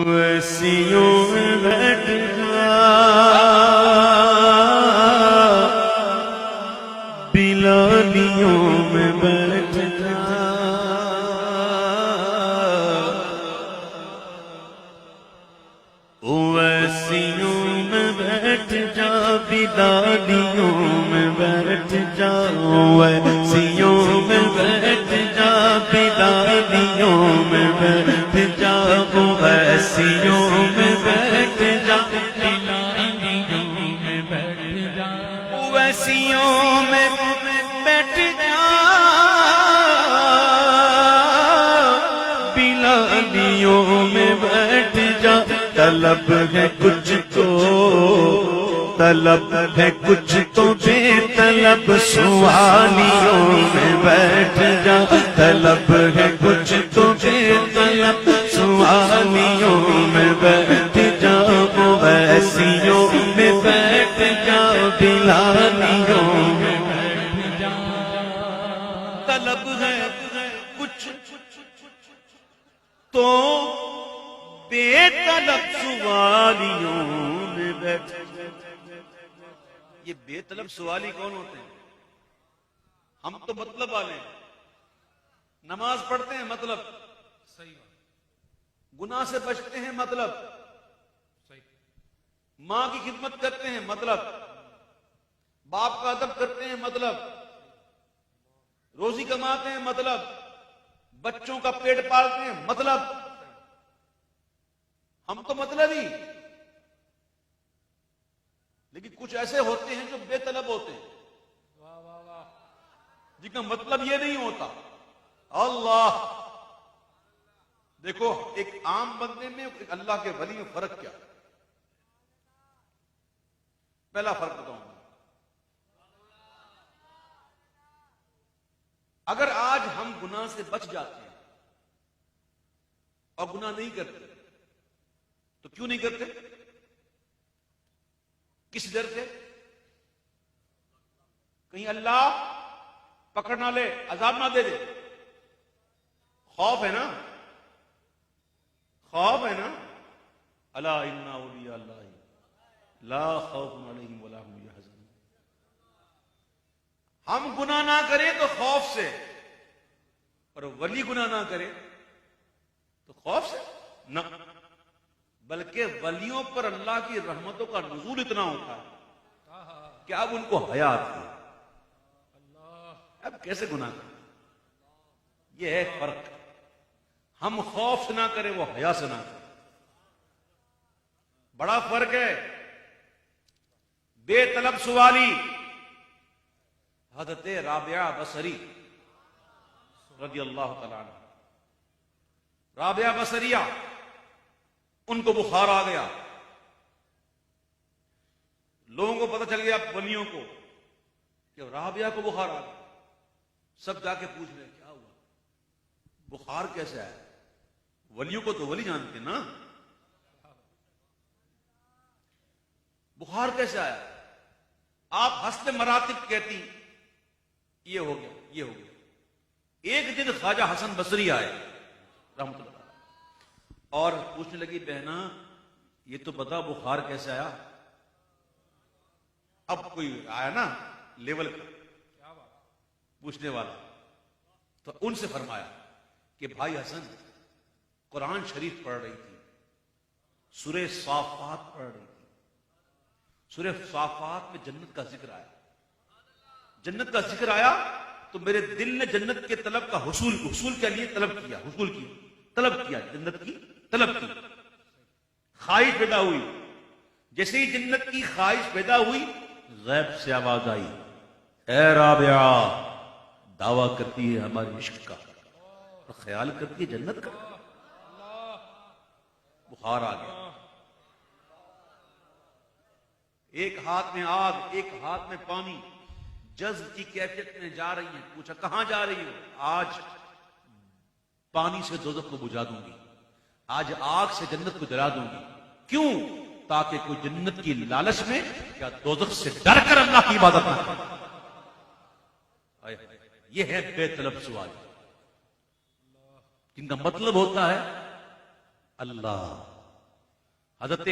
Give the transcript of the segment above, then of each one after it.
वैसियों में बैठ जा, बिलालियों में बैठ जा, वैसियों में बैठ जा, बिलालियों में बैठ जा, वैसियों में बैठ जा, बिलालियों में बैठ जा, वैसियों में बैठ जा, बिलालियों में बैठ जा, वैसियों में बैठ जा, बिलालियों में बैठ जा। तलब है कुछ तो, तलब है कुछ तो बेतलब सवालियों में बैठ जा, तलब है कुछ तो बेतलब सवालियों में बैठ जा, वैसियों में बैठ जा, बिलालियों में बैठ जा। तलब है कुछ तो बेतलब सवालियों में बैठ। ये बेतलब सवाली कौन होते हैं? हम तो मतलब वाले हैं, नमाज पढ़ते हैं मतलब सही, गुनाह से बचते हैं मतलब सही, मां की खिदमत करते हैं मतलब, बाप का अदब करते हैं मतलब, रोजी कमाते हैं मतलब, बच्चों का पेट पालते हैं मतलब, हम तो मतलब ही। लेकिन कुछ ऐसे होते हैं जो बेतलब होते हैं, वाह वाह वाह, जिनका मतलब ये नहीं होता। अल्लाह, देखो एक आम बंदे में एक अल्लाह के वली में फर्क क्या? पहला फर्क बताऊंगा। अगर आज हम गुनाह से बच जाते हैं और गुनाह नहीं करते, तो क्यों नहीं करते? किस डर से? कहीं अल्लाह पकड़ ना ले, अजाब ना दे दे। खौफ है ना, खौफ है ना। अला इन्ना औलिया अल्लाह ला खौफुन अलैहिम वला हुम यहज़नून। हम गुनाह ना करें तो खौफ से, और वली गुनाह ना करे तो खौफ से ना, बल्कि वलियों पर अल्लाह की रहमतों का नुज़ूल इतना होता है कि अब उनको हया आती है। अब कैसे गुनाह करें? यह है फर्क। हम खौफ से ना करें, वो हया से ना करें, बड़ा फर्क है। बेतलब सवाली हज़रत राबिया बसरी रज़ी अल्लाह तआला अन्हा, राबिया बसरिया, उनको बुखार आ गया। लोगों को पता चल गया, वलियों को, कि राबिया को बुखार आ गया। सब जाके पूछ रहे क्या हुआ, बुखार कैसे आया? वलियों को तो वली जानते ना, बुखार कैसे आया? आप हस्ते मरातिब कहती ये हो गया, ये हो गया। एक दिन ख्वाजा हसन बसरी आए रहमतुल्लाह और पूछने लगी, बहना ये तो बता बुखार कैसे आया? अब कोई आया ना लेवल का पूछने वाला, तो उनसे फरमाया कि भाई हसन कुरान शरीफ पढ़ रही थी, सूरह साफात पढ़ रही थी। सूरह साफात में जन्नत का जिक्र आया, जन्नत का जिक्र आया तो मेरे दिल ने जन्नत के तलब का हुसूल के लिए तलब किया, हुसूल की तलब किया, जन्नत की तलब की, ख्वाहिश पैदा हुई। जैसे ही जन्नत की ख्वाहिश पैदा हुई, गैब से आवाज आई, ए राबिया, दावा करती है हमारे इश्क का और ख्याल करती है जन्नत का। बुखार आ गया, एक हाथ में आग, एक हाथ में पानी, जज्ब की कैफियत में जा रही है। पूछा कहां जा रही हो? आज पानी से दोज़ख को बुझा दूंगी, आज आग से जन्नत को जला दूंगी। क्यों? ताकि कोई जन्नत की लालच में या दोज़ख से डर कर अल्लाह की इबादत ना करे। यह है बेतलब सवाल, जिनका मतलब होता है अल्लाह। हजरत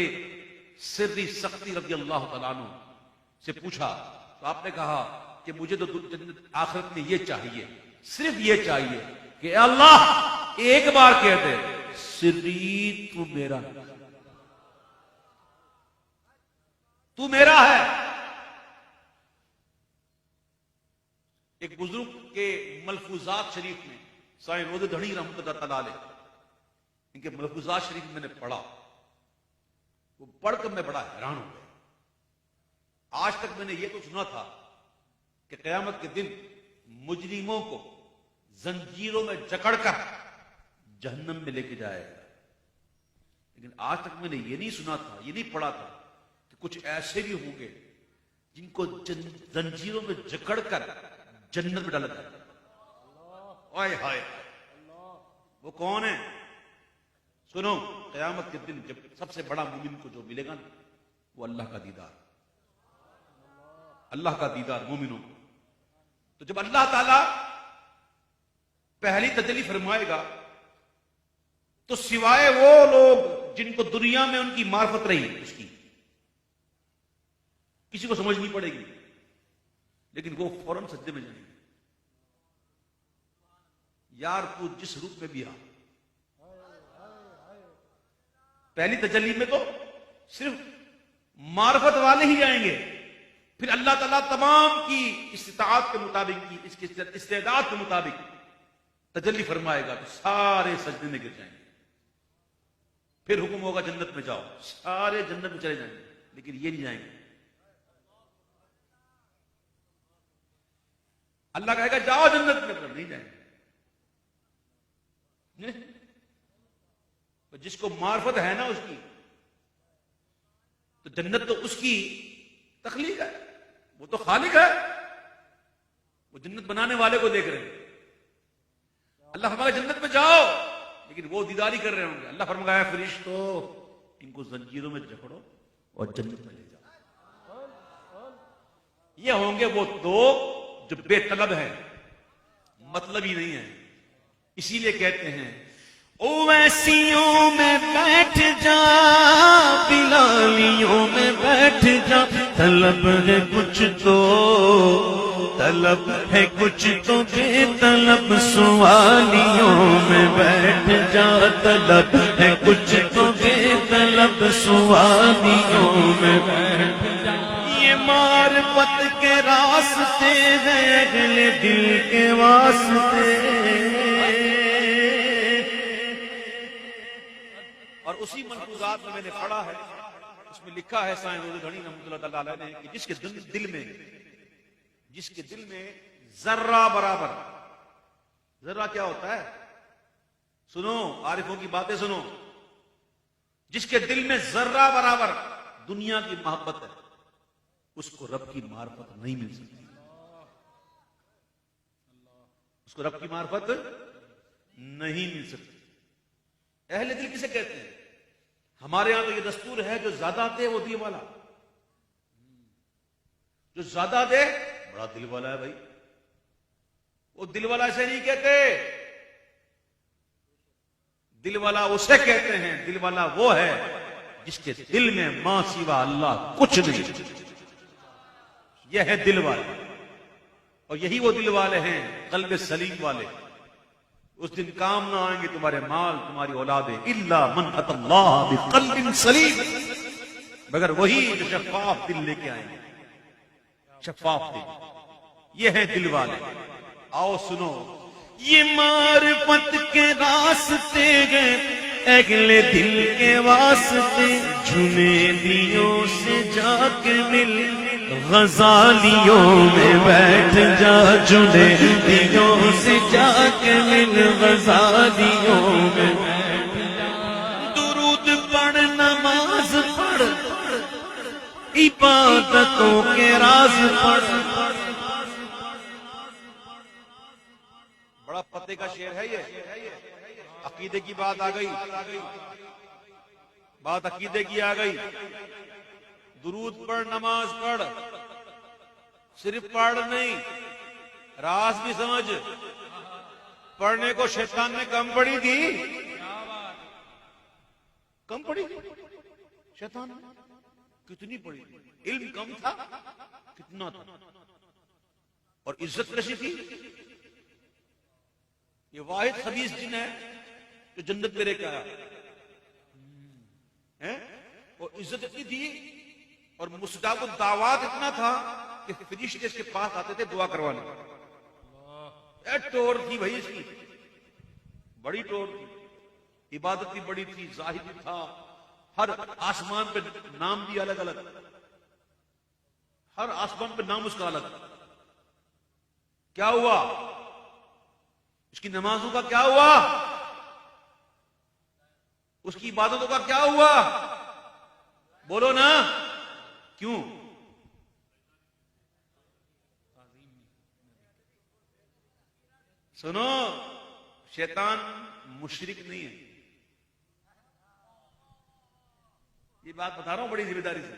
सिर्री सख्ती रज़ी अल्लाह तआला अन्हु से पूछा तो आपने कहा कि मुझे तो आखिरत में ये चाहिए, सिर्फ ये चाहिए कि अल्लाह एक बार कह दे सिर्री तू मेरा, तू मेरा है। एक बुजुर्ग के मलफूजात शरीफ में साईं रोज़े धड़ी रहमतुल्लाह तआला अलैह, इनके मलफूजात शरीफ मैंने पढ़ा, वो पढ़कर मैं बड़ा हैरान हो गया। आज तक मैंने ये तो सुना था कि क़यामत के दिन मुजरिमों को जंजीरों में जकड़कर जहन्नम में लेके जाएगा, लेकिन आज तक मैंने ये नहीं सुना था, ये नहीं पढ़ा था कि कुछ ऐसे भी होंगे जिनको जंजीरों में जकड़कर जन्नत में डाला जाएगा। ओए हाय, वो कौन है? सुनो, क़यामत के दिन जब सबसे बड़ा मुमिन को जो मिलेगा ना, वो अल्लाह का दीदार, अल्लाह का दीदार मुमिनों को। तो जब अल्लाह ताला पहली तजल्ली फरमाएगा तो सिवाय वो लोग जिनको दुनिया में उनकी मार्फत रही उसकी किसी को समझ नहीं पड़ेगी, लेकिन वो फौरन सज्जे में जाएंगे, यार तू जिस रूप में भी आ। पहली तजल्ली में तो सिर्फ मार्फत वाले ही जाएंगे, फिर अल्लाह ताला तमाम की इस्तिताअत के मुताबिक की इसकी इस्तेदाद के मुताबिक तजल्ली फरमाएगा तो सारे सजदे में गिर जाएंगे, फिर हुक्म होगा जन्नत में जाओ, सारे जन्नत में चले जाएंगे, लेकिन ये नहीं जाएंगे। अल्लाह कहेगा जाओ जन्नत में, पर नहीं जाएंगे। तो जिसको मार्फत है ना उसकी, तो जन्नत तो उसकी तखलीक है, वो तो खालिक है, वो जन्नत बनाने वाले को देख रहे हैं। अल्लाह फरमाएगा जन्नत में जाओ, लेकिन वो दीदारी कर रहे होंगे। अल्लाह फरमाएगा फरिश्तों इनको जंजीरों में जकड़ो और जन्नत में ले जाओ। ये होंगे वो दो जो बेतलब है, मतलब ही नहीं है। इसीलिए कहते हैं ओवैसियों में बैठ जा, बिलालियों में बैठ जा, तलब है कुछ तो, तलब है कुछ तो बेतलब सवालियों में बैठ जा, तलब है कुछ तो बेतलब सवालियों में बैठ जा। ये मार्फत के रास्ते हैं अगले दिल के वास्ते। और उसी मलफूजात में मैंने पढ़ा है, उसमें लिखा है साईं रोज़े धड़ी रहमतुल्लाह तआला अलैह ने कि जिसके दिल में जर्रा बराबर, जर्रा क्या होता है? सुनो, आरिफों की बातें सुनो। जिसके दिल में जर्रा बराबर दुनिया की मोहब्बत है, उसको रब की मार्फत नहीं मिल सकती, उसको रब की मार्फत नहीं मिल सकती। अहले दिल किसे कहते हैं? हमारे यहां तो ये दस्तूर है, जो ज्यादा दे वो दिल वाला, जो ज्यादा दे बड़ा दिल वाला है भाई। वो दिल वाला ऐसे नहीं कहते, दिल वाला उसे कहते हैं, दिल वाला वो है जिसके दिल में मां सिवा अल्लाह कुछ नहीं। यह है दिल वाले, और यही वो दिल वाले हैं कल्ब सलीम वाले। उस दिन काम ना आएंगे तुम्हारे माल, तुम्हारी औलादे, इल्ला मन अतल्लाह बिक़ल्बिन सलीम, मगर वही जो शफ़ाफ दिल लेके आएंगे, शफ़ाफ दिल। ये है दिल वाले। आओ सुनो, ये मार्फत के रास्ते हैं अगले दिल के वास्ते, जुनैदियों से जाके मिल, गजालियों में बैठ जा, जुनैदियों से जाके मिल, गजालियों में बैठ जा। दुरूद पढ़, नमाज पढ़, इबादतों के राज पढ़। बड़ा पते का शेर है ये। अकीदे की बात आ गई, बात अकीदे की आ गई। दुरूद पढ़, नमाज पढ़, सिर्फ पढ़ नहीं, राज भी समझ। पढ़ने को शैतान ने कम पड़ी थी, कम पड़ी। शैतान कितनी बड़ी, इल्म कम था, कितना था, और इज्जत कैसी थी। ये वाहिद खबीस जिन है जो जन्नत में लेकर आया है, और इज्जत इतनी थी, और मुस्ताब दावात इतना था कि फरिश्ते इसके पास आते थे दुआ करवाने। टोर थी भाई इसकी, बड़ी टोर थी, इबादत भी बड़ी थी, जाहिद भी था, हर आसमान पे नाम भी अलग अलग, हर आसमान पे नाम उसका अलग। क्या हुआ इसकी नमाजों का, क्या हुआ उसकी इबादतों का, क्या हुआ, बोलो ना, क्यों? सुनो, शैतान मुशरिक नहीं है, ये बात बता रहा हूं बड़ी जिम्मेदारी से।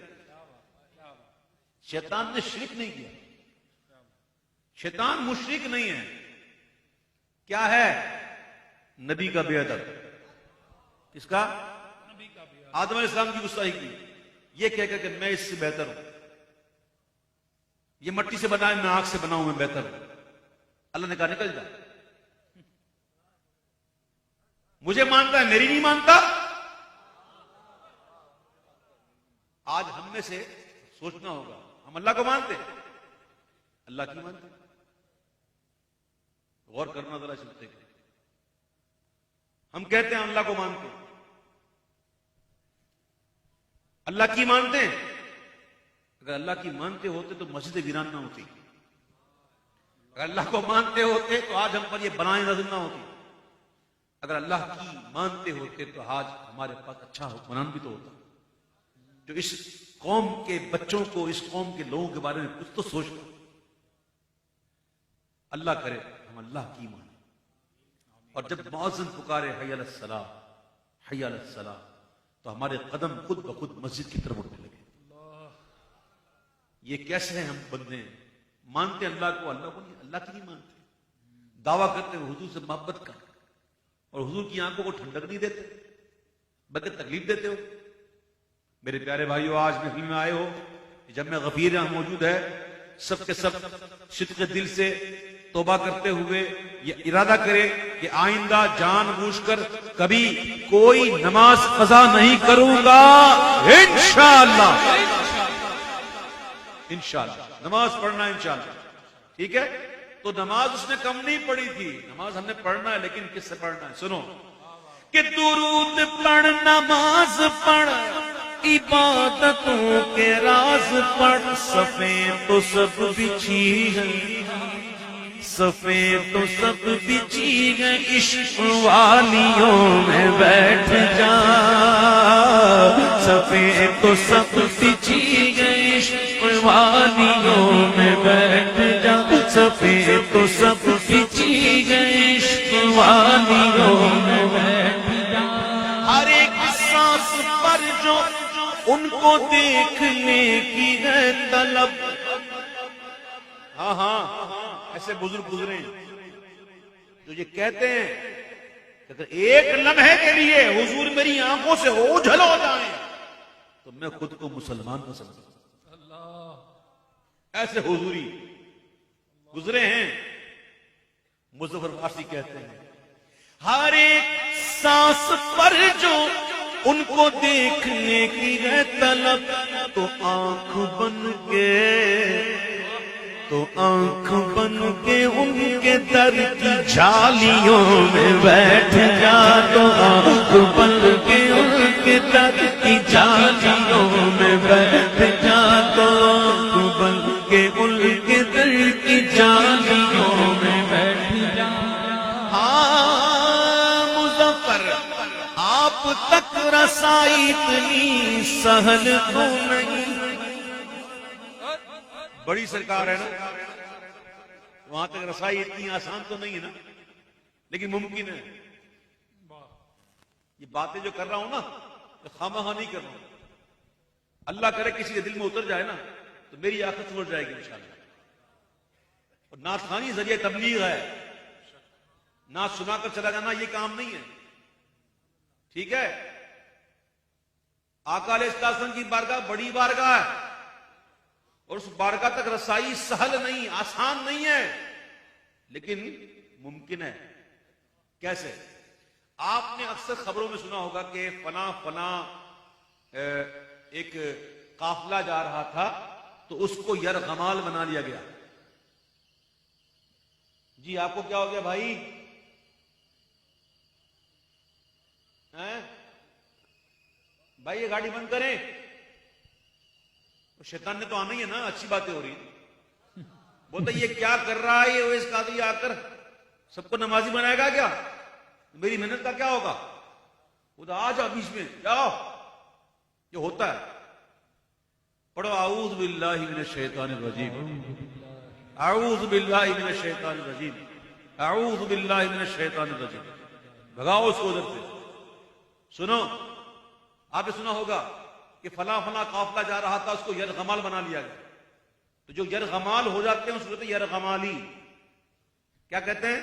शैतान ने शिरक नहीं किया, शैतान मुशरिक नहीं है। क्या है? नबी का बेअदब। किसका? नबी का बेअदब। आदम अलैहिस्सलाम की गुस्ताखी की, ये कहकर कि मैं इससे बेहतर हूं, ये मट्टी से बना है, मैं आग से बना हूं, मैं बेहतर हूं। अल्लाह ने कहा निकल जा, मुझे मानता है, मेरी नहीं मानता। आज हम में से सोचना होगा, हम अल्लाह को मानते हैं, अल्लाह की मानते हैं? गौर करना जरा चलते हैं। हम कहते हैं अल्लाह को मानते हैं, अल्लाह की मानते हैं। अगर अल्लाह की मानते होते तो मस्जिद वीरान ना होती, अगर अल्लाह को मानते होते तो आज हम पर ये बनाए नजर ना होती, अगर अल्लाह की मानते होते तो आज हमारे पास अच्छा हुक्मरान भी तो होता, जो इस कौम के बच्चों को, इस कौम के लोगों के बारे में कुछ तो सोचता। अल्लाह करे हम अल्लाह की माने, और जब मुअज्जिन पुकारे हय्या अलस सलाह, हय्या अलस सलाह, तो हमारे कदम खुद ब खुद मस्जिद की तरफ उठने लगे। ये कैसे हैं हम बंदे, मानते अल्लाह को, अल्लाह को नहीं, अल्लाह की नहीं मानते, दावा करते हैं हुजूर से मोहब्बत का, और हुजूर की आंखों को ठंडक नहीं देते, बल्कि तकलीफ देते हो। मेरे प्यारे भाइयों, आज महफिल में आए हो, जब मैं गफीर यहां मौजूद है, सबके सब सिद्क़ दिल से तौबा करते हुए ये इरादा करे कि आइंदा जानबूझकर कभी कोई नमाज कज़ा नहीं करूंगा, इंशाअल्लाह। इंशाअल्लाह नमाज पढ़ना इंशाअल्लाह, ठीक है। तो नमाज उसने कम नहीं पढ़ी थी, नमाज हमने पढ़ना है, लेकिन किससे पढ़ना है? सुनो कि दुरूद पढ़, नमाज पढ़, इबादतों के राज पढ़, सफेद तो सब बिछी है, सफेद तो सब बिछी है, इश्क वालियों में बैठ जा, सफेद तो सब बिछी है, इश्क वालियों में बैठ जा, सफेद तो सब बिछी है, इश्क वालियों में बैठ जा। हर एक सांस पर जो उनको देखने की है तलब, हाँ हाँ, ऐसे बुजुर्ग गुजरे जो ये कहते हैं कि एक लम्हे के लिए हुजूर मेरी आंखों से ओझल हो जाए तो मैं खुद को मुसलमान न समझूं। ऐसे हुजूरी गुजरे हैं। मुज़फ़्फ़र वासी कहते हैं, हर एक सांस पर जो उनको देखने की है तलब, तो आंख बन के उनके दर की झालियों में बैठ जा, तो आंख बन के उनके दर की झालियों में बैठ जा, तो आंख बन के उनके दर की झालियों में बैठ जा। हाँ मुज़फ़्फ़र, आप तक रसाई इतनी सहल तो नहीं। बड़ी सरकार है ना, वहां तक रसाई इतनी आसान तो नहीं है ना, लेकिन मुमकिन है। ये बातें जो कर रहा हूं ना, तो खामखा नहीं कर रहा हूं। अल्लाह करे किसी के दिल में उतर जाए ना, तो मेरी आखिरत उतर जाएगी इंशाअल्लाह। और नात खानी जरिए तबलीग है, नात सुनाकर चला जाना ये काम नहीं है, ठीक है। आका अलैहिस्सलाम की बारगाह बड़ी बारगाह है और उस बारगाह तक रसाई सहल नहीं, आसान नहीं है, लेकिन मुमकिन है। कैसे? आपने अक्सर खबरों में सुना होगा कि फला फला एक काफिला जा रहा था तो उसको यरगमाल बना लिया गया। जी आपको क्या हो गया भाई? हैं? भाई ये गाड़ी बंद करें। तो शैतान ने तो आना ही है ना, अच्छी बातें हो रही। बोलता ये क्या कर रहा है, ये ओवैस कादरी आकर सबको नमाजी बनाएगा क्या? मेरी मेहनत का क्या होगा? उधर आ जाओ, बीच में जाओ। ये होता है। पढ़ो आऊज़ बिल्लाहि मिनश शैतानिर रजीम, आऊज़ बिल्लाहि मिनश शैतानिर रजीम, आऊज़ बिल्लाहि मिनश शैतानिर रजीम। भगाओ उसको उधर से। सुनो, आपने सुना होगा कि फला फला काफिला जा रहा था, उसको यरगमाल बना लिया गया। तो जो यरगमाल हो जाते हैं उसको कहते हैं यरगमाली। क्या कहते हैं?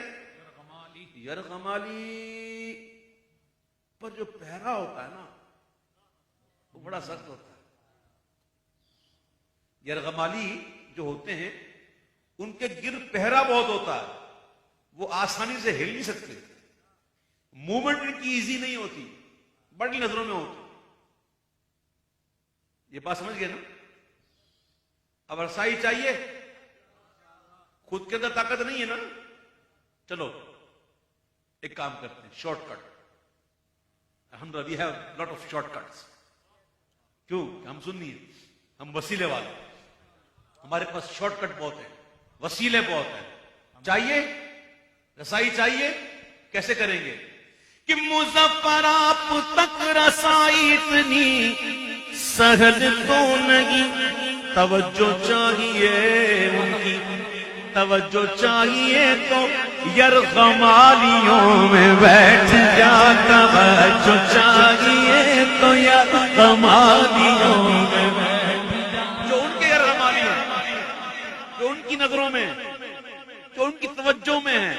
यरगमाली। पर जो पहरा होता है ना वो बड़ा सख्त होता है। यरगमाली जो होते हैं उनके गिर पहरा बहुत होता है, वो आसानी से हिल नहीं सकते, मूवमेंट इनकी इजी नहीं होती, बड़ी नजरों में होती। ये बात समझ गए ना? अब रसाई चाहिए, खुद के अंदर ताकत नहीं है ना, चलो एक काम करते हैं, शॉर्टकट। हम we have lot of shortcuts. क्यों? हम सुननी है, हम वसीले वाले, हमारे पास शॉर्टकट बहुत है, वसीले बहुत है। चाहिए रसाई चाहिए, कैसे करेंगे? कि मुज़फ़्फ़र आप तक रसाई इतनी सहल तो नहीं, तवज्जो चाहिए उनकी, तवज्जो चाहिए तो यरगमालियों में बैठ जा, तवज्जो चाहिए तो यरगमालियों में बैठ जा। जो उनके यरगमाली है, जो उनकी नजरों में, जो उनकी तवज्जो में है,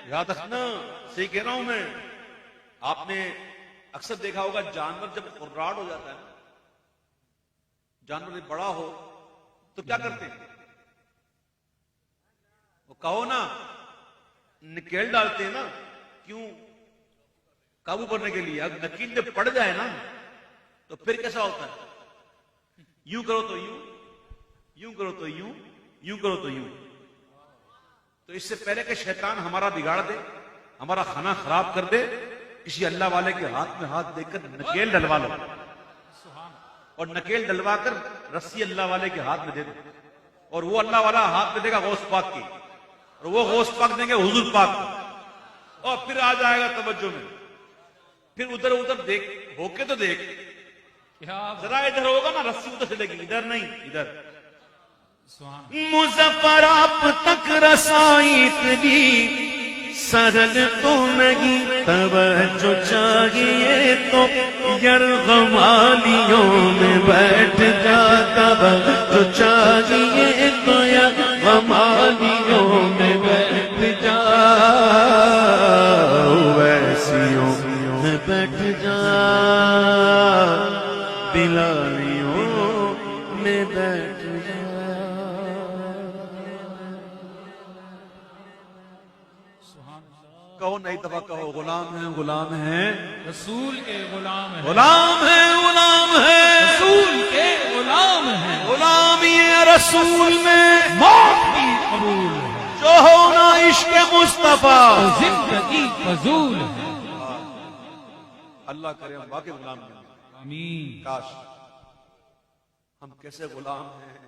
याद रखना, सही कह रहा हूं मैं। आपने अक्सर देखा होगा जानवर जब खुर्राट हो जाता है ना, जानवर जब बड़ा हो तो क्या करते हैं? वो कहो ना, निकेल डालते हैं ना। क्यों? काबू करने के लिए। अब नकील जब पड़ जाए ना तो फिर कैसा होता है? यूं करो तो यूं, यूं करो तो यूं, यूं करो तो यूं। तो इससे पहले कि शैतान हमारा बिगाड़ दे, हमारा खाना खराब कर दे, किसी अल्लाह वाले के हाथ में हाथ देकर नकेल डलवा लो, और नकेल डलवा कर रस्सी अल्लाह वाले के हाथ में दे दो, और वो अल्लाह वाला हाथ में देगा गौस पाक की, और वो गौस पाक देंगे हुजूर पाक को, और फिर आ जाएगा तवज्जो में। फिर उधर उधर देख, होके तो देख, जरा इधर होगा ना रस्सी उधर चलेगी, इधर नहीं, इधर। मुज़फ़्फ़र आप तक रसाई इतनी सहल तो नहीं, तवज्जो चाहिए तो यरगमालियों में बैठ जा, तवज्जो चाहिए तो यरगमालियों में बैठ जा, वैसियों में बैठ जा, बिलालियों में बैठ जा। कहो नहीं दफा कहो, गुलाम है, गुलाम है रसूल के गुलाम है, गुलाम है, गुलाम है रसूल के गुलाम है, गुलाम ये रसूल में मौत भी कबूल है, जो होना इश्क मुस्तफा जिंदगी फजूल है। अल्लाह करे हम वाकई गुलाम बने। आमीन। काश हम कैसे गुलाम हैं।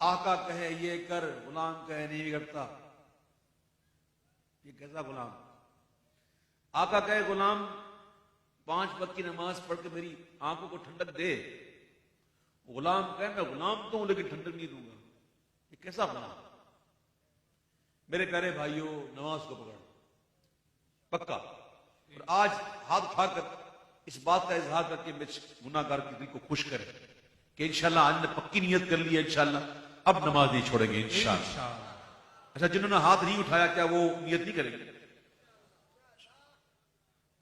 आका कहे ये कर, गुलाम कहे नहीं करता, ये कैसा गुलाम? आका कहे गुलाम 5 वक्त की नमाज पढ़ के मेरी आंखों को ठंडक दे, गुलाम कहे मैं गुलाम तो हूं लेकिन ठंडक नहीं दूंगा, ये कैसा गुलाम? मेरे प्यारे भाइयों, नमाज को पकड़ पक्का, और आज हाथ उठाकर इस बात का इजहार करके मैं गुनाहगार के दिल को खुश करें कि इंशाल्लाह आज ने पक्की नियत कर ली है, इंशाल्लाह अब नमाज नहीं छोड़ेंगे इंशाल्लाह। अच्छा, जिन्होंने हाथ नहीं उठाया क्या वो नियत नहीं करेंगे?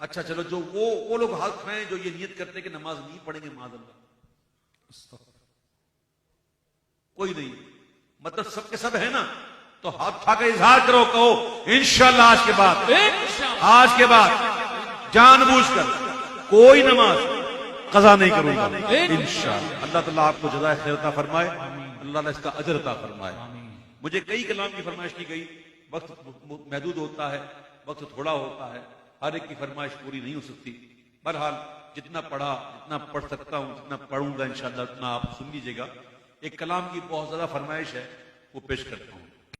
अच्छा चलो, जो वो लोग हाथ उठाएं जो ये नियत करते हैं कि नमाज नहीं पढ़ेंगे माज़अल्लाह। कोई नहीं, मतलब सबके सब है ना, तो हाथ उठा के इजहार करो, कहो इंशाअल्लाह आज के बाद जानबूझकर कोई नमाज कज़ा नहीं करूंगा इंशाअल्लाह। अल्लाह ताला आपको जज़ाए खैर अता फरमाए, अल्लाह ताला इसका अजर अता फरमाए। मुझे कई कलाम की फरमाइश की गई, वक्त महदूद होता है, वक्त थोड़ा होता है, हर एक की फरमाइश पूरी नहीं हो सकती। बहरहाल जितना पढ़ा, जितना पढ़ सकता हूं, जितना पढ़ूंगा इंशाअल्लाह उतना आप सुन लीजिएगा। एक कलाम की बहुत ज्यादा फरमाइश है, वो पेश करता हूं।